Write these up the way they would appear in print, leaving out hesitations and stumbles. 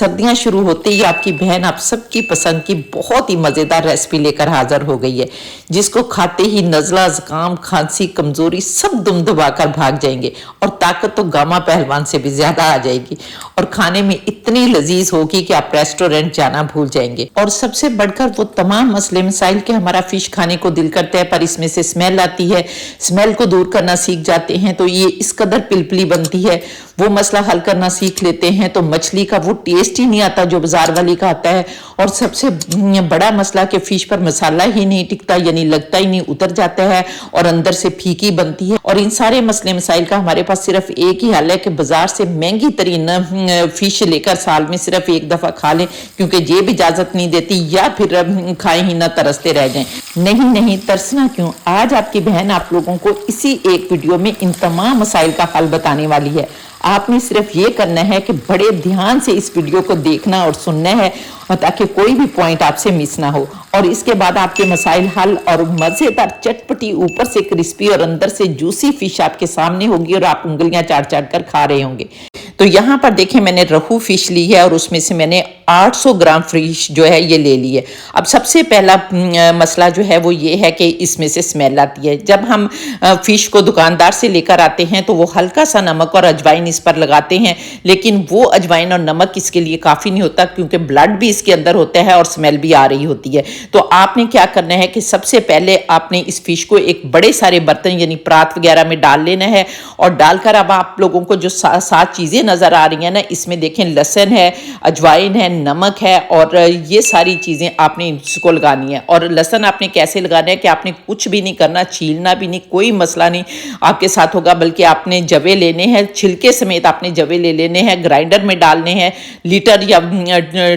सर्दियां शुरू होते ही आपकी बहन आप सबकी पसंद की बहुत ही मज़ेदार रेसिपी लेकर हाजिर हो गई है, जिसको खाते ही नज़ला, ज़ुकाम, खांसी, कमज़ोरी सब दुम दबाकर भाग जाएंगे और ताकत तो गामा पहलवान से भी ज़्यादा आ जाएगी और खाने में इतनी लजीज होगी कि आप रेस्टोरेंट जाना भूल जाएंगे। और सबसे बढ़कर वो तमाम मसले मसाइल के हमारा फ़िश खाने को दिल करता है पर इसमें से स्मेल आती है, स्मेल को दूर करना सीख जाते हैं तो ये इस कदर पिलपली बनती है, वो मसला हल करना सीख लेते हैं तो मछली का वो टेस्ट ही नहीं आता जो बाजार वाली का आता है। और सबसे बड़ा मसला कि फिश पर मसाला ही नहीं टिकता, यानी लगता ही नहीं, उतर जाता है और अंदर से फीकी बनती है। और इन सारे मसले मसाइल का हमारे पास सिर्फ एक ही हल है कि बाजार से महंगी तरीन फिश लेकर साल में सिर्फ एक दफा खा लें, क्योंकि जेब इजाजत नहीं देती, या फिर खाए ही ना तरसते रह जाएं। नहीं तरसना क्यों, आज आपकी बहन आप लोगों को इसी एक वीडियो में इन तमाम मसाइल का हल बताने वाली है। आपने सिर्फ ये करना है कि बड़े ध्यान से इस वीडियो को देखना और सुनना है ताकि कोई भी पॉइंट आपसे मिस ना हो। और इसके बाद आपके मसाइल हल और मज़ेदार चटपटी ऊपर से क्रिस्पी और अंदर से जूसी फिश आपके सामने होगी और आप उंगलियां चाट चाट कर खा रहे होंगे। तो यहाँ पर देखें, मैंने रहू फिश ली है और उसमें से मैंने 800 ग्राम फिश जो है ये ले ली है। अब सबसे पहला मसला जो है वो ये है कि इसमें से स्मेल आती है। जब हम फिश को दुकानदार से लेकर आते हैं तो वो हल्का सा नमक और अजवाइन इस पर लगाते हैं, लेकिन वो अजवाइन और नमक इसके लिए काफ़ी नहीं होता, क्योंकि ब्लड भी इसके अंदर होता है और स्मेल भी आ रही होती है। तो आपने क्या करना है कि सबसे पहले आपने इस फिश को एक बड़े सारे बर्तन यानी परात वगैरह में डाल लेना है और डालकर अब आप लोगों को जो सात चीज़ें नज़र आ रही हैं ना, इसमें देखें लहसुन है, अजवाइन है, नमक है और ये सारी चीज़ें आपने इसको लगानी है। और लहसुन आपने कैसे लगाना है कि आपने कुछ भी नहीं करना, छीलना भी नहीं, कोई मसला नहीं आपके साथ होगा, बल्कि आपने जवे लेने हैं, छिलके समेत आपने जवे ले लेने हैं, ग्राइंडर में डालने हैं, लीटर या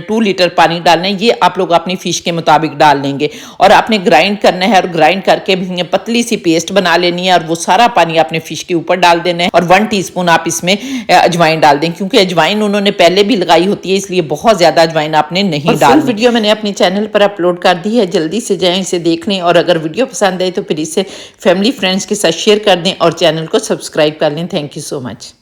2 लीटर पानी डालना है, ये आप लोग अपनी फिश के मुताबिक डाल लेंगे और आपने ग्राइंड करना है और ग्राइंड करके पतली सी पेस्ट बना लेनी है और वो सारा पानी आपने फिश के ऊपर डाल देना है और 1 टीस्पून आप इसमें अजवाइन डाल दें, क्योंकि अजवाइन उन्होंने पहले भी लगाई होती है, इसलिए बहुत ज्यादा अजवाइन आपने नहीं डालनी। फुल वीडियो मैंने अपने चैनल पर अपलोड कर दी है, जल्दी से जाएं इसे देख लें और अगर वीडियो पसंद आए तो फिर इसे फैमिली फ्रेंड्स के साथ शेयर कर दें और चैनल को सब्सक्राइब कर लें। Thank you so much.